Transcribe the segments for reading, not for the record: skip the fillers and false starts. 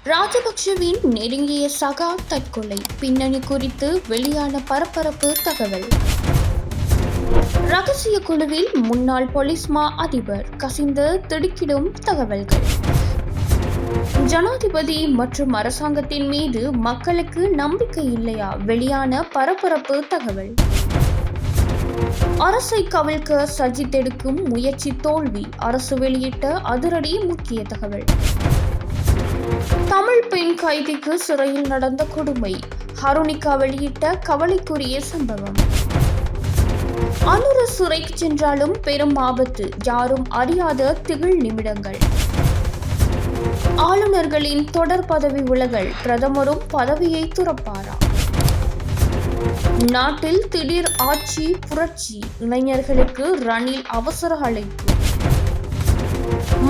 ராஜபக்ஷவின் நெருங்கிய சகா தற்கொலை பின்னணி குறித்து வெளியான பரபரப்பு தகவல். ரகசிய குழுவில் முன்னாள் போலீஸ் மா அதிபர் கசிந்து திடுக்கிடும் தகவல்கள். ஜனாதிபதி மற்றும் அரசாங்கத்தின் மீது மக்களுக்கு நம்பிக்கை இல்லையா? வெளியான பரபரப்பு தகவல். அரசை கவிழ்க்க சஜித் எடுக்கும் முயற்சி தோல்வி, அரசு வெளியிட்ட அதிரடி முக்கிய தகவல். தமிழ் பெண் கைதிக்கு சிறையில் நடந்த கொடுமை, ஹருணிகா வெளியிட்ட கவலைக்குரிய சம்பவம். அனுர சிறைக்கு சென்றாலும் பெரும் ஆபத்து, யாரும் அறியாத திகில் நிமிடங்கள். ஆளுநர்களின் தொடர் பதவி விலகல், பிரதமரும் பதவியை துறப்பாரா? நாட்டில் திடீர் ஆட்சி புரட்சி, இளைஞர்களுக்கு ரணில் அவசர அழைப்பு.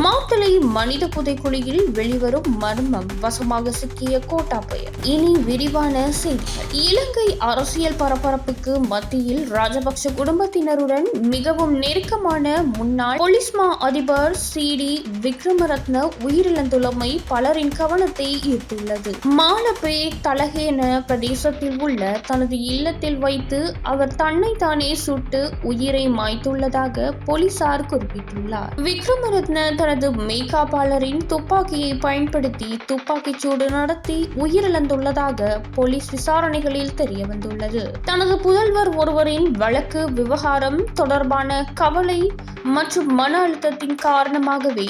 மாத்தளை மனித புதைக்குழியில் வெளிவரும் மர்மம், வசமாக சிக்கிய கோட்டாபய. இனி விரிவான செய்திகள். இலங்கை அரசியல் பரபரப்புக்கு மத்தியில் ராஜபக்ஷ குடும்பத்தினருடன் மிகவும் நெருக்கமான முன்னாள் போலீஸ் மா அதிபர் CD விக்ரமரத்ன உயிரிழந்துள்ளமை பலரின் கவனத்தை ஈர்த்துள்ளது. மாலபே தலஹேன பிரதேசத்தில் உள்ள தனது இல்லத்தில் வைத்து அவர் தன்னை தானே சுட்டு உயிரை மாய்த்துள்ளதாக போலீசார் குறிப்பிட்டுள்ளார். விக்ரமரத்ன தனது மெய்காப்பாளரின் துப்பாக்கியை பயன்படுத்தி துப்பாக்கிச் சூடு நடத்தி உயிரிழந்துள்ளதாக போலீஸ் விசாரணைகளில் தெரியவந்துள்ளது. தனது புதல்வர் ஒருவரின் வழக்கு விவகாரம் தொடர்பான கவலை மற்றும் மன அழுத்தத்தின் காரணமாகவே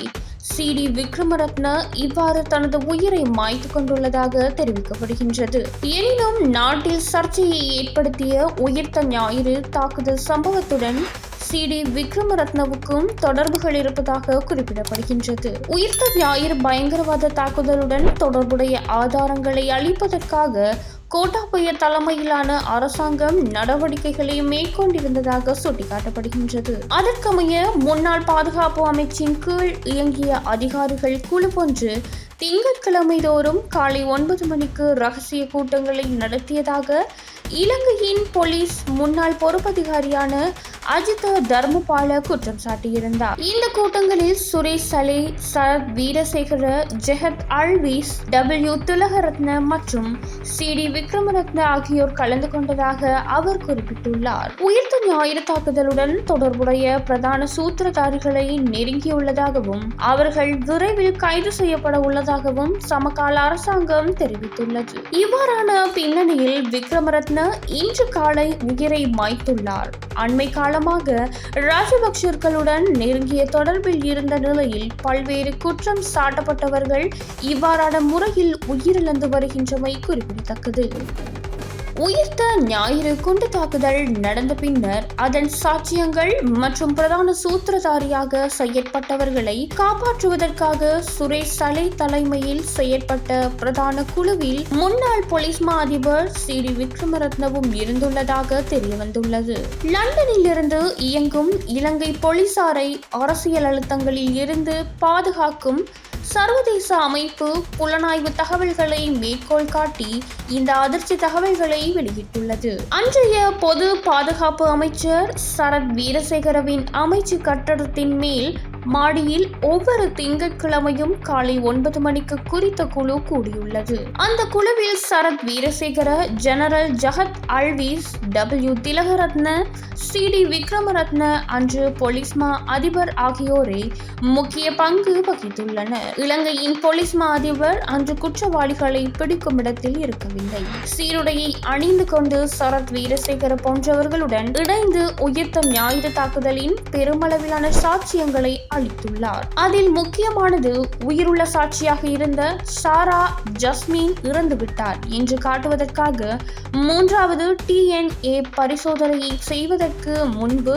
CD விக்ரமரத்ன இவ்வாறு தனது உயிரை மாய்த்து கொண்டுள்ளதாக தெரிவிக்கப்படுகின்றது. எனினும் நாட்டில் சர்ச்சையை ஏற்படுத்திய உயிர்த்த ஞாயிறு தாக்குதல் சம்பவத்துடன் CD விக்ரமரத்னவுக்கும் தொடர்புகள் இருப்பதாக குறிப்பிடப்படுகின்றது. உயிர்த்த ஞாயிறு பயங்கரவாத தாக்குதலுடன் தொடர்புடைய ஆதாரங்களை அளிப்பதற்காக கோட்டாபய தலைமையிலான அரசாங்கம் நடவடிக்கைகளை மேற்கொண்டிருந்ததாக சுட்டிக்காட்டப்படுகின்றது. அதற்கமைய முன்னாள் பாதுகாப்பு அமைச்சின் கீழ் இயங்கிய அதிகாரிகள் குழு ஒன்று திங்கட்கிழமை தோறும் காலை 9 மணிக்கு ரகசிய கூட்டங்களை நடத்தியதாக இலங்கையின் போலீஸ் முன்னாள் பொறுப்பதிகாரியான அஜித தர்மபால குற்றம் சாட்டியிருந்தார். இந்த கூட்டங்களில் சுரேஷ் சலே, சரத் வீரசேகர, ஜெகத் அல்வீஸ், W திலகரத்ன மற்றும் CD விக்ரமரத்ன ஆகியோர் கலந்து கொண்டதாக அவர் குறிப்பிட்டுள்ளார். உயிர்த்த ஞாயிறு தாக்குதலுடன் தொடர்புடைய பிரதான சூத்திரதாரிகளை நெருங்கியுள்ளதாகவும் அவர்கள் விரைவில் கைது செய்யப்பட உள்ளதாகவும் சமகால அரசாங்கம் தெரிவித்துள்ளது. இவ்வாறான பின்னணியில் விக்ரமரத்ன இன்று காலை உயிரை மாய்த்துள்ளார். அண்மை காலமாக ராஜபக்ஷர்களுடன் நெருங்கிய தொடர்பில் இருந்த நிலையில் பல்வேறு குற்றம் சாட்டப்பட்டவர்கள் இவ்வாறான முறையில் உயிரிழந்து வருகின்றமை குறிப்பிடத்தக்கது. உயிர்த்த ஞாயிறு குண்டு தாக்குதல் நடந்த பின்னர் அதன் சாட்சியங்கள் மற்றும் பிரதான சூத்திரதாரியாக செயற்பட்டவர்களை காப்பாற்றுவதற்காக சுரேஷ் சலே தலைமையில் செயற்பட்ட பிரதான குழுவில் முன்னாள் போலீஸ் மா அதிபர் CD விக்ரமரத்னவும் இருந்துள்ளதாக தெரியவந்துள்ளது. லண்டனில் இருந்து இயங்கும் இலங்கை போலீசாரை அரசியல் அழுத்தங்களில் இருந்து பாதுகாக்கும் சர்வதேச அமைப்பு புலனாய்வு தகவல்களை மேற்கோள் காட்டி இந்த அதிர்ச்சி தகவல்களை வெளியிட்டுள்ளது. அன்றைய பொது பாதுகாப்பு அமைச்சர் சரத் வீரசேகரவின் அமைச்சு கட்டடத்தின் மேல் மாடியில் ஒவ்வொரு திங்கட்கிழமையும் காலை 9 மணிக்கு குறித்த குழு கூடியுள்ளது. அந்த குழுவில் சரத் வீரசேகர, ஜெனரல் ஜெகத் அல்வீஸ், W திலகரத்ன, CD விக்ரமரத்ன, அன்று போலீஸ் மா அதிபர் ஆகியோரே முக்கிய பங்கு வகித்துள்ளனர். இலங்கையின் போலீஸ் மா அதிபர் அன்று குற்றவாளிகளை பிடிக்கும் இடத்தில் இருக்கவில்லை. சீருடையை அணிந்து கொண்டு சரத் வீரசேகர போன்றவர்களுடன் இணைந்து உயிர்த்த ஞாயிறு தாக்குதலின் பெருமளவிலான சாட்சியங்களை அளித்துள்ளார். அதில் முக்கியமானது உயிருள்ள சாட்சியாக இருந்த சாரா ஜஸ்மின் இறந்துவிட்டார் என்று காட்டுவதற்காக 3வது DNA பரிசோதனையை செய்வதற்கு முன்பு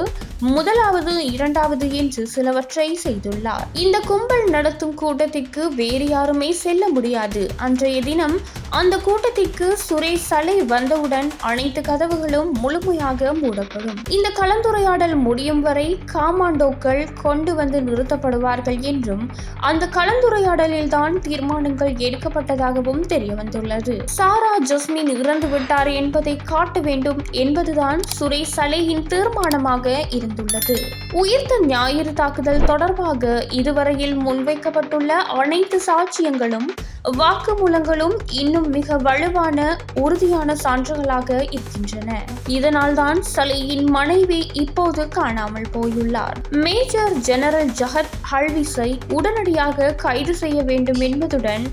1வது 2வது என்று சிலவற்றை செய்துள்ளார். இந்த கும்பல் நடத்தும் கூட்டத்திற்கு வேறு யாருமே செல்ல முடியாது. அன்றைய தினம் அந்த கூட்டத்திற்கு சுரேஷ் சலே வந்தவுடன் அனைத்து கதவுகளும் முழுமையாக மூடப்படும். இந்த கலந்துரையாடல் முடியும் வரை காமாண்டோக்கள் கொண்டு வந்து நிறுத்தப்படுவார்கள் என்றும் அந்த கலந்துரையாடலில் தான் தீர்மானங்கள் எடுக்கப்பட்டதாகவும் தெரிய வந்துள்ளது. சாரா ஜஸ்மின் இறந்துவிட்டார் என்பதை காட்ட வேண்டும் என்பதுதான் சுரேஷ் சலேயின் தீர்மானமாக இருந்துள்ளது. உயிர்த்த ஞாயிறு தாக்குதல் தொடர்பாக இதுவரையில் முன்வைக்கப்பட்டுள்ள அனைத்து சாட்சியங்களும் வாக்குமூலங்களும் இன்னும் மிக வலுவான உறுதியான சான்றுகளாக இருக்கின்றன. இதனால்தான் சலேயின் மனைவி இப்போது காணாமல் போயுள்ளார். மேஜர் ஜெனரல் ஜஹத் அல்விஸை உடனடியாக கைது செய்ய வேண்டும் என்பதுடன்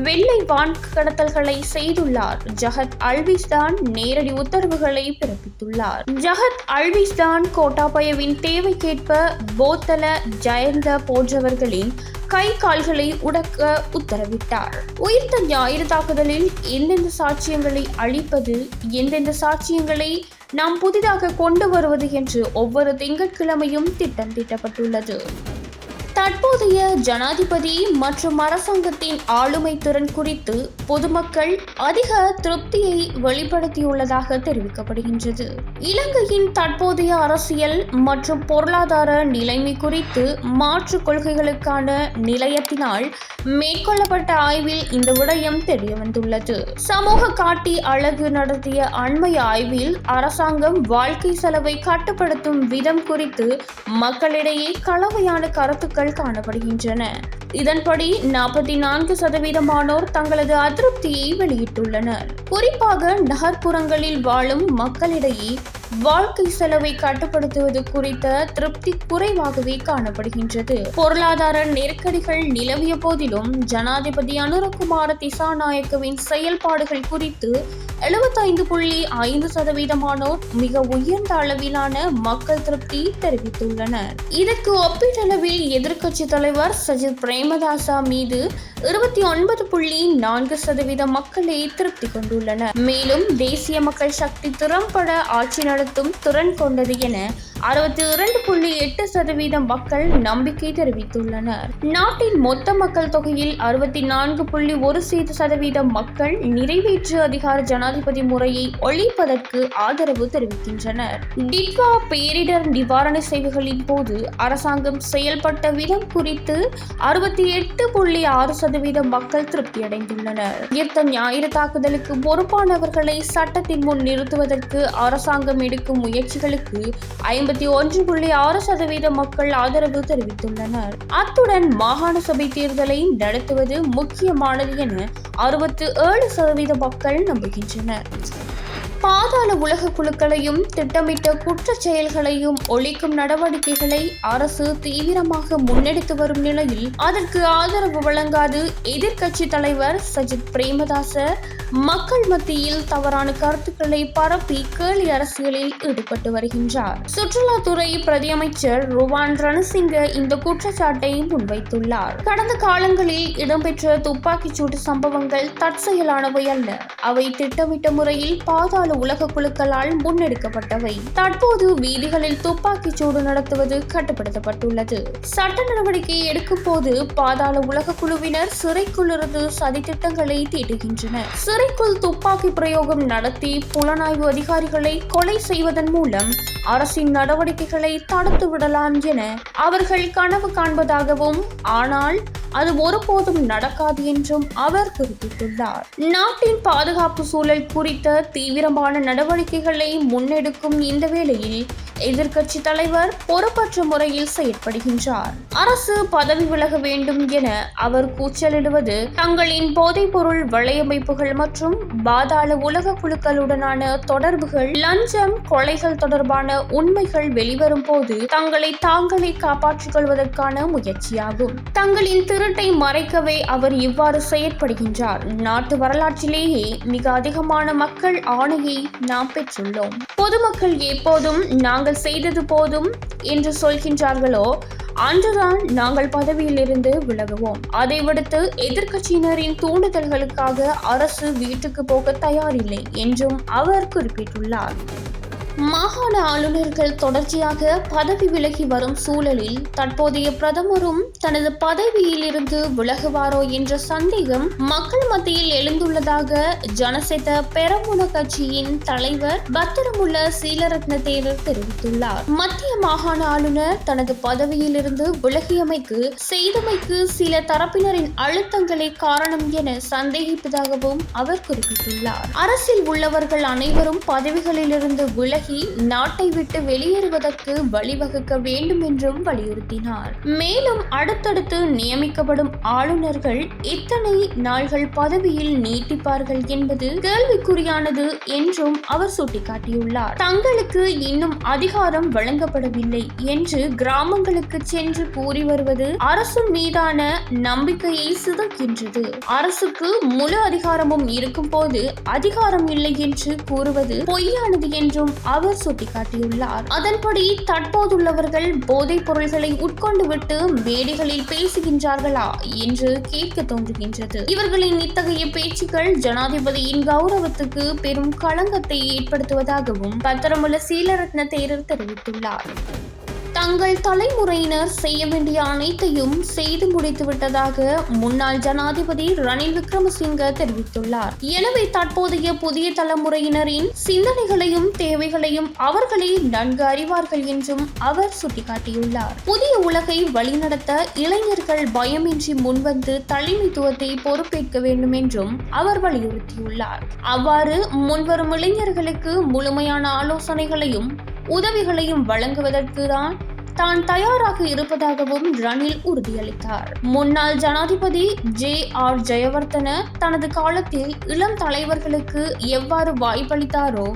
வெள்ளை வான் கடத்தல்களை செய்துள்ளார். ஜஹத் அல்விஸ் தான் நேரடி உத்தரவுகளை பிறப்பித்துள்ளார். ஜஹத் அல்விஸ் தான் கோட்டாபயவின் தேவைக்கேற்ப போத்தல ஜயந்த போன்றவர்களின் கை கால்களை உடைக்க உத்தரவிட்டார். உயிர்த்த ஞாயிறு தாக்குதலில் எந்தெந்த சாட்சியங்களை அளிப்பது, எந்தெந்த சாட்சியங்களை நாம் புதிதாக கொண்டு வருவது என்று ஒவ்வொரு திங்கட்கிழமையும் திட்டம் தீட்டப்பட்டுள்ளது. தற்போதைய ஜனாதிபதி மற்றும் அரசாங்கத்தின் ஆளுமை திறன் குறித்து பொதுமக்கள் அதிக திருப்தியை வெளிப்படுத்தியுள்ளதாக தெரிவிக்கப்படுகின்றது. இலங்கையின் தற்போதைய அரசியல் மற்றும் பொருளாதார நிலைமை குறித்து மாற்றுக் கொள்கைகளுக்கான நிலையத்தினால் மேற்கொள்ளப்பட்ட ஆய்வில் இந்த விடயம் தெரியவந்துள்ளது. சமூக காட்டி அழகு நடத்திய அண்மைய ஆய்வில் அரசாங்கம் வாழ்க்கை செலவை கட்டுப்படுத்தும் விதம் குறித்து மக்களிடையே கலவையான கருத்துக்கள் காணப்படுகின்றன. இதன்படி 44% தங்களது அதிருப்தியை வெளியிட்டுள்ளனர். குறிப்பாக நகர்ப்புறங்களில் வாழும் மக்களிடையே வாழ்க்கை செலவை கட்டுப்படுத்துவது குறித்த திருப்தி குறைவாகவே காணப்படுகின்றது. பொருளாதார நெருக்கடிகள் நிலவிய போதிலும் ஜனாதிபதி அனுரகுமார திசாநாயக்கவின் செயல்பாடுகள் குறித்து 75.5% மிக உயர்ந்த அளவிலான மக்கள் திருப்தி தெரிவித்துள்ளனர். இதற்கு ஒப்பீட்டளவில் எதிர்க்கட்சி தலைவர் சஜித் பிரேமதாசா மீது 29.4% மக்களே திருப்தி கொண்டுள்ளனர். மேலும் தேசிய மக்கள் சக்தி திறம்பட ஆட்சி நடத்தும் திறன் கொண்டது என 62.8% மக்கள் நம்பிக்கை தெரிவித்துள்ளனர். நாட்டின் மொத்த மக்கள் தொகையில் 64.1% மக்கள் நிறைவேற்று அதிகார ஜனாதிபதி முறையை ஒழிப்பதற்கு ஆதரவு தெரிவிக்கின்றனர். டிட்வா பேரிடர் நிவாரண சேவைகளின் போது அரசாங்கம் செயல்பட்ட விதம் குறித்து 68.6% மக்கள் திருப்தியடைந்துள்ளனர். உயிர்த்த ஞாயிறு தாக்குதலுக்கு பொறுப்பானவர்களை சட்டத்தின் முன் நிறுத்துவதற்கு அரசாங்கம் எடுக்கும் முயற்சிகளுக்கு 51.6% மக்கள் ஆதரவு தெரிவித்துள்ளனர். அத்துடன் மாகாண சபை தேர்தலை நடத்துவது முக்கியமானது என 67% மக்கள் நம்புகின்றனர். பாதாள உலக குழுக்களையும் திட்டமிட்ட குற்றச் செயல்களையும் ஒழிக்கும் நடவடிக்கைகளை அரசு தீவிரமாக முன்னெடுத்து வரும் நிலையில் அதற்கு ஆதரவு வழங்காது எதிர்க்கட்சி தலைவர் சஜித் பிரேமதாச மக்கள் மத்தியில் தவறான கருத்துக்களை பரப்பி கேலி அரசியலில் ஈடுபட்டு வருகின்றார். சுற்றுலாத்துறை பிரதியமைச்சர் ருவான் ரணசிங்க இந்த குற்றச்சாட்டை முன்வைத்துள்ளார். கடந்த காலங்களில் இடம்பெற்ற துப்பாக்கிச்சூடு சம்பவங்கள் தற்செயலானவை அல்ல. அவை திட்டமிட்ட முறையில் பாதாள உலக குழுக்களால் முன்னெடுக்கப்பட்டவை. தற்போது வீதிகளில் துப்பாக்கிச் சூடு நடத்துவது கட்டுப்படுத்தப்பட்டுள்ளது. சட்ட நடவடிக்கை எடுக்கும் போது பாதாள உலக குழுவினர் சிறைக்குள்ளிருந்து சதி திட்டங்களை தீட்டுகின்றனர். சிறைக்குள் துப்பாக்கி பிரயோகம் நடத்தி புலனாய்வு அதிகாரிகளை கொலை செய்வதன் மூலம் அரசின் நடவடிக்கைகளை தடுத்து விடலாம் என அவர்கள் கனவு காண்பதாகவும், ஆனால் அது ஒருபோதும் நடக்காது என்றும் அவர் குறிப்பிட்டுள்ளார். நாட்டின் பாதுகாப்பு சூழல் குறித்த தீவிரமான நடவடிக்கைகளை முன்னெடுக்கும் இந்த வேளையில் எதிர்க்கட்சி தலைவர் பொறுப்பற்ற முறையில் செயற்படுகின்றார். அரசு பதவி விலக வேண்டும் என அவர் கூச்சலிடுவது தங்களின் போதைப்பொருள் வலையமைப்புகள் மற்றும் பாதாள உலக குழுக்களுடனான தொடர்புகள், லஞ்சம், கொலைகள் தொடர்பான உண்மைகள் வெளிவரும் போது தங்களை தாங்களே காப்பாற்றிக் கொள்வதற்கான முயற்சியாகும். தங்களின் திருட்டை மறைக்கவே அவர் இவ்வாறு செயற்படுகின்றார். நாட்டு வரலாற்றிலேயே மிக அதிகமான மக்கள் ஆணையை நாம் பெற்றுள்ளோம். பொதுமக்கள் எப்போதும் நாங்கள் செய்தது போதும் என்று சொல்கின்றார்களோ அன்றுதான் நாங்கள் பதவியிலிருந்து விலகுவோம். அதை விடுத்து எதிர்க்கட்சியினரின் தூண்டுதல்களுக்காக அரசு வீட்டுக்கு போக தயாரில்லை என்றும் அவர் குறிப்பிட்டுள்ளார். மாகாண ஆளுநர்கள் தொடர்ச்சியாக பதவி விலகி வரும் சூழலில் தற்போதைய பிரதமரும் தனது பதவியில் இருந்து விலகுவாரோ என்ற சந்தேகம் மக்கள் மத்தியில் எழுந்துள்ளதாக ஜனசெத பெரமுன கட்சியின் தலைவர் பத்திரமுல்ல சீலரத்ன தேரர் தெரிவித்துள்ளார். மத்திய மாகாண ஆளுநர் தனது பதவியில் இருந்து விலகியமைக்கு செய்தமைக்கு சில தரப்பினரின் அழுத்தங்களே காரணம் என சந்தேகிப்பதாகவும் அவர் குறிப்பிட்டுள்ளார். அரசில் உள்ளவர்கள் அனைவரும் பதவிகளில் இருந்து விலகி நாட்டை விட்டு வெளியேறுவதற்கு வழிவகுக்க வேண்டும் என்றும் வலியுறுத்தினார். மேலும் அடுத்தடுத்து நியமிக்கப்படும் ஆளுநர்கள் எத்தனை நாள்கள் பதவியில் நீட்டிப்பார்கள் என்பது கேள்விக்குறியானது என்றும் அவர் சுட்டிக்காட்டியுள்ளார். தங்களுக்கு இன்னும் அதிகாரம் வழங்கப்படவில்லை என்று கிராமங்களுக்கு சென்று கூறி வருவது அரசு மீதான நம்பிக்கையை சிதைக்கின்றது. அரசுக்கு முழு அதிகாரமும் இருக்கும் போது அதிகாரம் இல்லை என்று கூறுவது பொய்யானது என்றும் அவர் சுட்டிக்காட்டியுள்ளார். அதன்படி தற்போதுள்ளவர்கள் போதைப் பொருள்களை உட்கொண்டு விட்டு மேடைகளில் பேசுகின்றார்களா என்று கேட்க தோன்றுகின்றது. இவர்களின் இத்தகைய பேச்சுக்கள் ஜனாதிபதியின் கௌரவத்துக்கு பெரும் களங்கத்தை ஏற்படுத்துவதாகவும் பத்திரமுல்ல சீலரத்ன தேரர் தெரிவித்துள்ளார். தங்கள் தலைமுறையினர் செய்ய வேண்டிய அனைத்தையும் செய்து முடித்து விட்டதாக முன்னாள் ஜனாதிபதி ரணில் விக்ரமசிங்க தெரிவித்துள்ளார். எனவே தற்போதைய புதிய தலைமுறையினரின் சிந்தனைகளையும் தேவைகளையும் அவர்களே நன்கு அறிவார்கள் என்றும் அவர் சுட்டிக்காட்டியுள்ளார். புதிய உலகை வழிநடத்த இளைஞர்கள் பயமின்றி முன்வந்து தலைமைத்துவத்தை பொறுப்பேற்க வேண்டும் என்றும் அவர் வலியுறுத்தியுள்ளார். அவ்வாறு முன்வரும் இளைஞர்களுக்கு முழுமையான ஆலோசனைகளையும் உதவிகளையும் வழங்குவதற்கு தான் தயாராக இருப்பதாகவும் ரணில் உறுதியளித்தார். முன்னாள் ஜனாதிபதி J.R. ஜெயவர்தன தனது காலத்தில் இளம் தலைவர்களுக்கு எவ்வாறு வாய்ப்பளித்தாரோ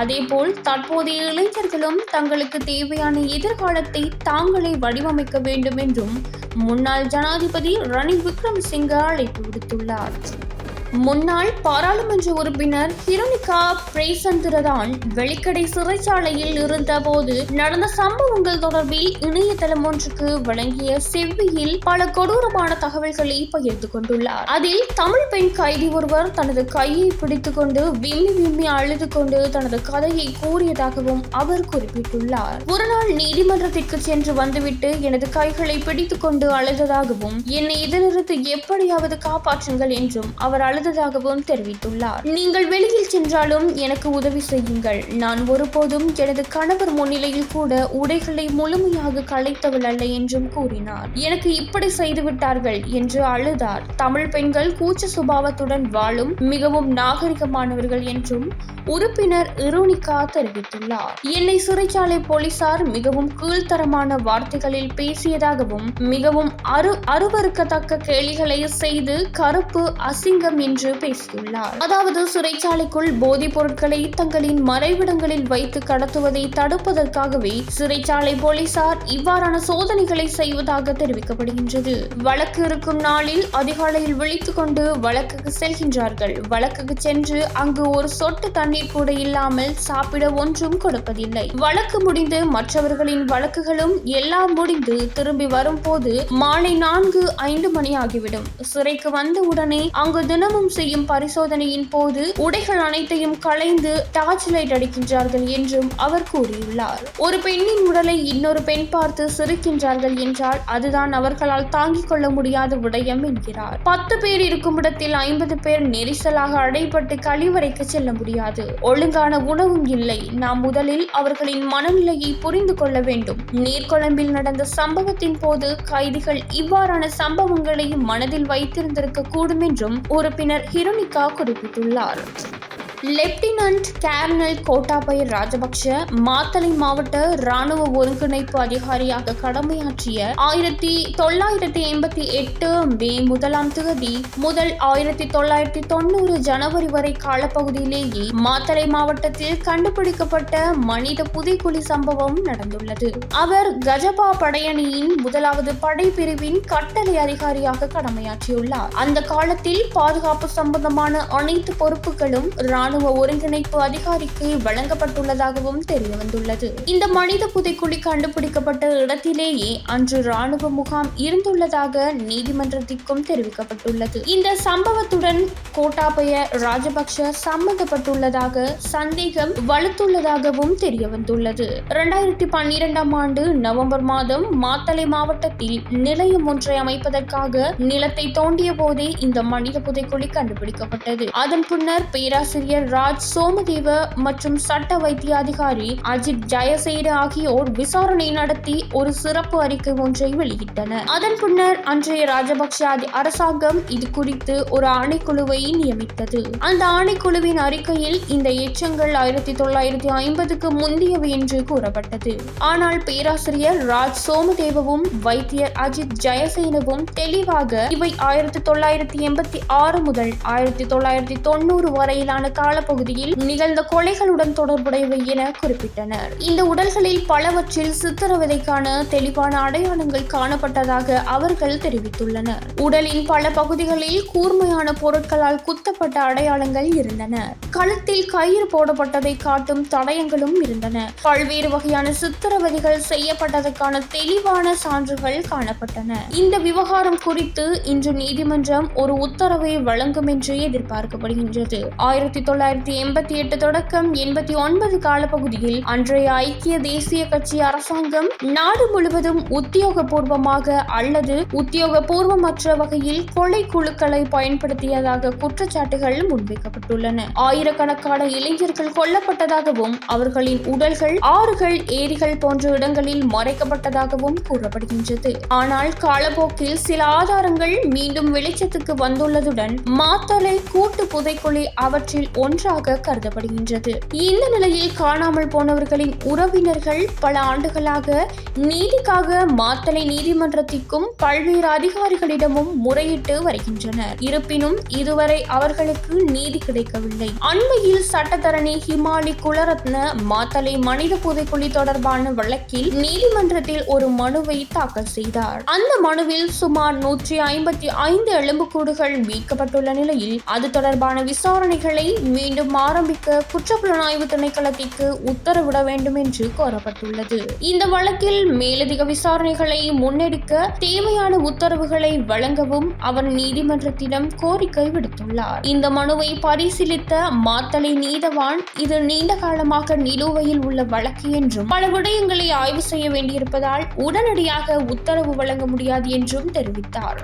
அதேபோல் தற்போதைய இளைஞர்களும் தங்களுக்கு தேவையான எதிர்காலத்தை தாங்களே வடிவமைக்க வேண்டும் என்றும் முன்னாள் ஜனாதிபதி ரணில் விக்ரமசிங்க அழைப்பு விடுத்துள்ளார். முன்னாள் பாராளுமன்ற உறுப்பினர் ஹிருணிகா பிரேசந்திரதான் வெளிக்கடை சிறைச்சாலையில் இருந்தபோது நடந்த சம்பவங்கள் தொடர்பில் இணையதளம் ஒன்றுக்கு வழங்கிய செவ்வியில் பல கொடூரமான தகவல்களை பகிர்ந்து கொண்டுள்ளார். அதில் தமிழ் பெண் கைதி ஒருவர் தனது கையை பிடித்துக் கொண்டு விம்மி விம்மி அழுது கொண்டு தனது கதையை கூறியதாகவும் அவர் குறிப்பிட்டுள்ளார். ஒருநாள் நீதிமன்றத்திற்கு சென்று வந்துவிட்டு எனது கைகளை பிடித்துக் கொண்டு அழுததாகவும் என்னை இதிலிருந்து எப்படியாவது காப்பாற்றுங்கள் என்றும் அவர் அழுததாகவும் தெரிவித்துள்ளார். நீங்கள் வெளியில் சென்றாலும் எனக்கு உதவி செய்யுங்கள். நான் ஒருபோதும் எனது கணவர் முன்னிலையில் கூட உடைகளை முழுமையாக களைத்தவள் அல்ல என்றும் கூறினார். எனக்கு இப்படி செய்துவிட்டார்கள் என்று அழுதார். தமிழ் பெண்கள் கூச்ச சுபாவத்துடன் வாழும் மிகவும் நாகரிகமானவர்கள் என்றும் உறுப்பினர் ஹிருணிகா தெரிவித்துள்ளார். என்னை சிறைச்சாலை போலீசார் மிகவும் கீழ்த்தரமான வார்த்தைகளில் பேசியதாகவும் மிகவும் அருவருக்கத்தக்க கேலிகளை செய்து கருப்பு அசிங்கம் என்று பேசியுள்ளார். அதாவது சிறைச்சாலைக்குள் போதைப் பொருட்களை தங்களின் மறைவிடங்களில் வைத்து கடத்துவதை தடுப்பதற்காகவே சிறைச்சாலை போலீசார் இவ்வாறான சோதனைகளை செய்வதாக தெரிவிக்கப்படுகின்றது. வழக்கு இருக்கும் நாளில் அதிகாலையில் விழித்துக் கொண்டு வழக்குக்கு செல்கின்றார்கள். வழக்குக்கு சென்று அங்கு ஒரு சொட்டு தண்ணீர் கூட இல்லாமல் சாப்பிட ஒன்றும் கொடுப்பதில்லை. வழக்கு முடிந்து மற்றவர்களின் வழக்குகளும் எல்லாம் முடிந்து திரும்பி வரும் போது மாலை 4-5 மணி ஆகிவிடும். சிறைக்கு வந்த உடனே அங்கு தினமும் செய்யும் பரிசோதனையின் போது உடைகள் அனைத்தையும் களைந்து டார்ச் லைட் அடிக்கின்றார்கள் என்றும் அவர் கூறியுள்ளார். ஒரு பெண்ணின் உடலை இன்னொரு பெண் பார்த்து சிரிக்கின்றார்கள் என்றால் அதுதான் அவர்களால் தாங்கிக் கொள்ள முடியாத விடயம் என்கிறார். 10 பேர் இருக்கும் இடத்தில் 50 பேர் நெரிசலாக அடைபட்டு கழிவறைக்கு செல்ல முடியாது. ஒழுங்கான உணவும் இல்லை. நாம் முதலில் அவர்களின் மனநிலையை புரிந்து கொள்ள வேண்டும். நீர்கொழும்பில் நடந்த சம்பவத்தின் போது கைதிகள் இவ்வாறான சம்பவங்களை மனதில் வைத்திருந்திருக்க கூடும் என்றும் உறுப்பினர் ஹிருணிகா குறிப்பிட்டுள்ளார். லெப்டினன்ட் கேர்னல் கோட்டாபய ராஜபக்ஷ மாத்தளை மாவட்ட இராணுவ ஒருங்கிணைப்பு அதிகாரியாக கடமையாற்றிய 1988 மே 1ஆம் தேதி முதல் 1990 ஜனவரி வரை காலப்பகுதியிலேயே மாத்தளை மாவட்டத்தில் கண்டுபிடிக்கப்பட்ட மனித புதைக்குழி சம்பவம் நடந்துள்ளது. அவர் கஜபா படையணியின் 1வது படைப்பிரிவின் கட்டளை அதிகாரியாக கடமையாற்றியுள்ளார். அந்த காலத்தில் பாதுகாப்பு சம்பந்தமான அனைத்து பொறுப்புகளும் இராணுவ ஒருங்கிணைப்பு அதிகாரிக்கு வழங்கப்பட்டுள்ளதாகவும் தெரியவந்துள்ளது. இந்த மனித புதைக்குழி கண்டுபிடிக்கப்பட்ட இடத்திலேயே அன்று இராணுவ முகாம் இருந்துள்ளதாக நீதிமன்றத்திற்கும் தெரிவிக்கப்பட்டுள்ளது. இந்த சம்பவத்துடன் கோட்டாபய ராஜபக்ஷ சம்பந்தப்பட்டுள்ளதாக சந்தேகம் வலுத்துள்ளதாகவும் தெரியவந்துள்ளது. 2012ஆம் ஆண்டு நவம்பர் மாதம் மாத்தளை மாவட்டத்தில் நிலையம் ஒன்றை அமைப்பதற்காக நிலத்தை தோண்டிய போதே இந்த மனித புதைக்குழி கண்டுபிடிக்கப்பட்டது. அதன் பின்னர் பேராசிரியர் ராஜ் சோமதேவ மற்றும் சட்ட வைத்திய அதிகாரி அஜித் ஜெயசேன ஆகியோர் விசாரணை நடத்தி ஒரு சிறப்பு அறிக்கை ஒன்றை வெளியிட்டனர். அதன் பின்னர் அன்றைய ராஜபக்ஷ அரசாங்கம் இது குறித்து ஒரு ஆணைக்குழுவை நியமித்தது. அந்த ஆணைக்குழுவின் அறிக்கையில் இந்த எச்சங்கள் 1950க்கு முந்தையவை என்று கூறப்பட்டது. ஆனால் பேராசிரியர் ராஜ் சோமதேவவும் வைத்தியர் அஜித் ஜெயசேனவும் தெளிவாக இவை 1986 முதல் 1990 வரையிலான காலப்பகுதியில் நிகழ்ந்த கொலைகளுடன் தொடர்புடையவை என குறிப்பிட்டனர். இந்த உடல்களில் பலவற்றில் சித்திரவதைக்கான தெளிவான அடையாளங்கள் காணப்பட்டதாக அவர்கள் தெரிவித்துள்ளனர். உடலின் பல பகுதிகளில் கூர்மையான பொருட்களால் குத்தப்பட்ட அடையாளங்கள் இருந்தன. கழுத்தில் கயிறு போடப்பட்டதை காட்டும் தடயங்களும் இருந்தன. பல்வேறு வகையான சித்திரவதைகள் செய்யப்பட்டதற்கான தெளிவான சான்றுகள் காணப்பட்டன. இந்த விவகாரம் குறித்து இன்று நீதிமன்றம் ஒரு உத்தரவை வழங்கும் என்று எதிர்பார்க்கப்படுகின்றது. 1988 தொடக்கம் 89 காலப்பகுதியில் அன்றைய ஐக்கிய தேசிய கட்சி அரசாங்கம் நாடு முழுவதும் உத்தியோகபூர்வமாக அல்லது உத்தியோகபூர்வமற்ற வகையில் கொலை குழுக்களை பயன்படுத்தியதாக குற்றச்சாட்டுகள் முன்வைக்கப்பட்டுள்ளன. ஆயிரக்கணக்கான இளைஞர்கள் கொல்லப்பட்டதாகவும் அவர்களின் உடல்கள் ஆறுகள் ஏரிகள் போன்ற இடங்களில் மறைக்கப்பட்டதாகவும் கூறப்படுகின்றது. ஆனால் காலப்போக்கில் சில ஆதாரங்கள் மீண்டும் வெளிச்சத்துக்கு வந்துள்ளதுடன் மாத்தளை கூட்டு புதைக்குழி அவற்றில் ஒன்றாக கருதப்படுகின்றது. இந்த நிலையில் காணாமல் போனவர்களின் உறவினர்கள் பல ஆண்டுகளாக நீதிக்காக மாத்தளை நீதிமன்றத்திற்கும் பல்வேறு அதிகாரிகளிடமும் முறையிட்டு வருகின்றனர். இருப்பினும் இதுவரை அவர்களுக்கு நீதி கிடைக்கவில்லை. அண்மையில் சட்டத்தரணி ஹிமாலி குலரத்ன மாத்தளை மனித புதைக்குழி தொடர்பான வழக்கில் நீதிமன்றத்தில் ஒரு மனுவை தாக்கல் செய்தார். அந்த மனுவில் சுமார் 155 எலும்புக்கூடுகள் மீட்கப்பட்டுள்ள நிலையில் அது தொடர்பான விசாரணைகளை மீண்டும் ஆரம்பிக்க குற்றப்புலனாய்வு திணைக்களத்திற்கு உத்தரவிட வேண்டும் என்று கோரப்பட்டுள்ளது. இந்த வழக்கில் மேலதிக விசாரணைகளை முன்னெடுக்க தேவையான உத்தரவுகளை வழங்கவும் அவர் நீதிமன்றத்திடம் கோரிக்கை விடுத்துள்ளார். இந்த மனுவை பரிசீலித்த மாத்தளை நீதவான் இது நீண்ட காலமாக நிலுவையில் உள்ள வழக்கு என்றும் பல விடயங்களை ஆய்வு செய்ய வேண்டியிருப்பதால் உடனடியாக உத்தரவு வழங்க முடியாது என்றும் தெரிவித்தார்.